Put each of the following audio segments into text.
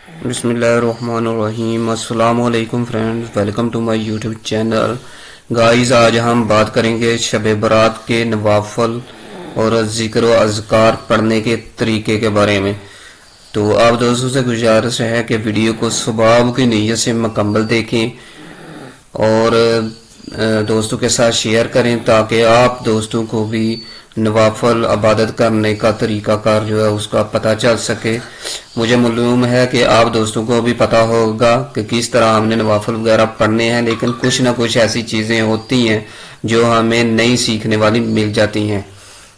بسم اللہ الرحمن الرحیم۔ السلام علیکم friends, welcome to my YouTube channel. Guys, آج ہم بات کریں گے شب برات کے نوافل اور ذکر و اذکار پڑھنے کے طریقے کے بارے میں۔ تو آپ دوستوں سے گزارش ہے کہ ویڈیو کو ثواب کی نیت سے مکمل دیکھیں اور دوستوں کے ساتھ شیئر کریں تاکہ آپ دوستوں کو بھی نوافل عبادت کرنے کا طریقہ کار جو ہے اس کا پتہ چل سکے۔ مجھے معلوم ہے کہ آپ دوستوں کو بھی پتہ ہوگا کہ کس طرح ہم نے نوافل وغیرہ پڑھنے ہیں، لیکن کچھ نہ کچھ ایسی چیزیں ہوتی ہیں جو ہمیں نئی سیکھنے والی مل جاتی ہیں۔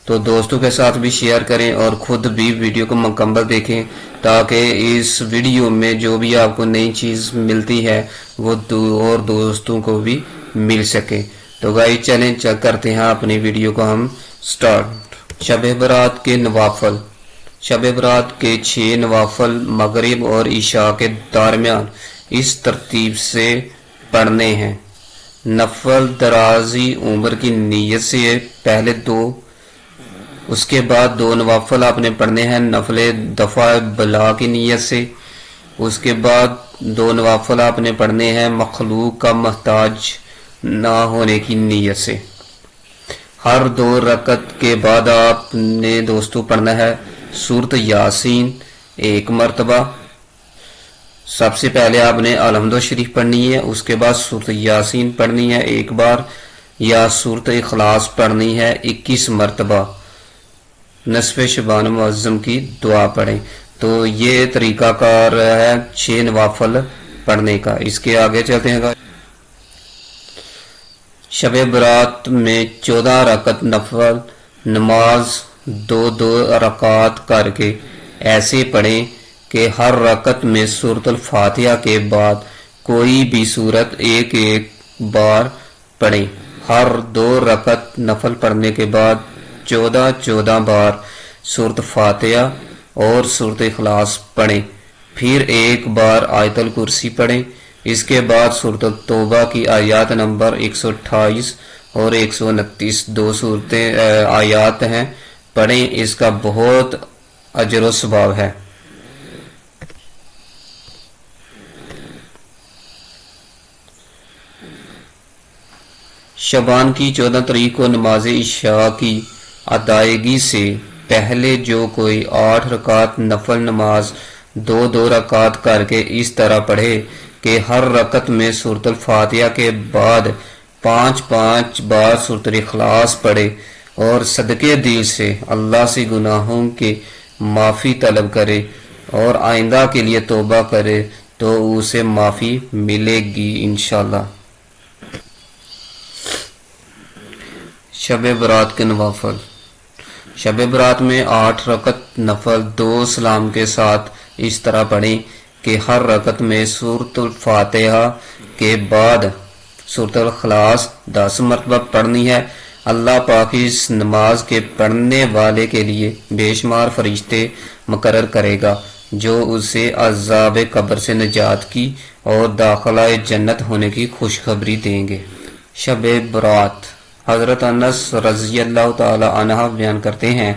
تو دوستوں کے ساتھ بھی شیئر کریں اور خود بھی ویڈیو کو مکمل دیکھیں تاکہ اس ویڈیو میں جو بھی آپ کو نئی چیز ملتی ہے وہ اور دوستوں کو بھی مل سکے۔ تو گائز چلیں کرتے ہیں اپنی ویڈیو کو ہم سٹارٹ۔ شب برات کے نوافل۔ شب برات کے 6 نوافل مغرب اور عشاء کے درمیان اس ترتیب سے پڑھنے ہیں۔ نفل درازی عمر کی نیت سے پہلے 2، اس کے بعد 2 نوافل آپ نے پڑھنے ہیں نفل دفع بلا کی نیت سے، اس کے بعد 2 نوافل آپ نے پڑھنے ہیں مخلوق کا محتاج نہ ہونے کی نیت سے۔ ہر 2 رکعت کے بعد آپ نے دوستوں پڑھنا ہے سورۃ یاسین 1 مرتبہ۔ سب سے پہلے آپ نے الحمد شریف پڑھنی ہے، اس کے بعد سورۃ یاسین پڑھنی ہے 1 بار، یا سورۃ اخلاص پڑھنی ہے 21 مرتبہ۔ نصف شعبان معظم کی دعا پڑھیں۔ تو یہ طریقہ کار ہے 6 نوافل پڑھنے کا۔ اس کے آگے چلتے ہیں۔ شب برات میں 14 رکعت نفل نماز 2 رکعات کر کے ایسے پڑھیں کہ ہر رکعت میں سورۃ الفاتحہ کے بعد کوئی بھی سورت 1 بار پڑھیں۔ ہر 2 رکعت نفل پڑھنے کے بعد 14 بار سورۃ فاتحہ اور سورۃ اخلاص پڑھیں، پھر 1 بار آیت الکرسی پڑھیں۔ اس کے بعد سورۃ توبہ کی آیات نمبر 128 اور 129 2 آیات ہیں، پڑھیں۔ اس کا بہت اجر و ثواب ہے۔ شعبان کی 14 تاریخ کو نماز عشاء کی ادائیگی سے پہلے جو کوئی 8 رکعت نفل نماز 2 رکعت کر کے اس طرح پڑھے کہ ہر رکعت میں سورۃ الفاتحہ کے بعد 5 بار سورۃ اخلاص پڑھے اور صدقے دل سے اللہ سے گناہوں کے معافی طلب کرے اور آئندہ کے لیے توبہ کرے تو اسے معافی ملے گی انشاءاللہ۔ شب برات کے نوافل۔ شب برات میں 8 رکعت نفل 2 سلام کے ساتھ اس طرح پڑھیں کہ ہر رکعت میں سورۃ الفاتحہ کے بعد سورۃ الاخلاص 10 مرتبہ پڑھنی ہے۔ اللہ پاک اس نماز کے پڑھنے والے کے لیے بے شمار فرشتے مقرر کرے گا جو اسے عذاب قبر سے نجات کی اور داخلہ جنت ہونے کی خوشخبری دیں گے۔ شب برات۔ حضرت انس رضی اللہ تعالی عنہ بیان کرتے ہیں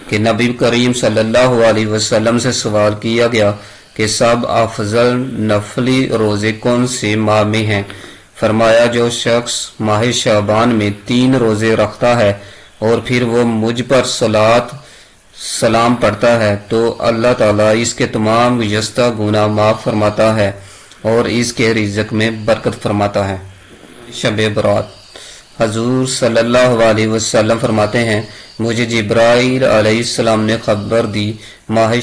کہ نبی کریم صلی اللہ علیہ وسلم سے سوال کیا گیا کہ سب افضل نفلی روزے کون سے ماہ میں ہیں؟ فرمایا جو شخص ماہ شعبان میں 3 روزے رکھتا ہے اور پھر وہ مجھ پر سلام پڑھتا ہے تو اللہ تعالیٰ اس کے تمام گزشتہ گناہ معاف فرماتا ہے اور اس کے رزق میں برکت فرماتا ہے۔ شب برات۔ حضور صلی اللہ علیہ وسلم فرماتے ہیں مجھے جبرائیل علیہ السلام نے خبر دی ماہ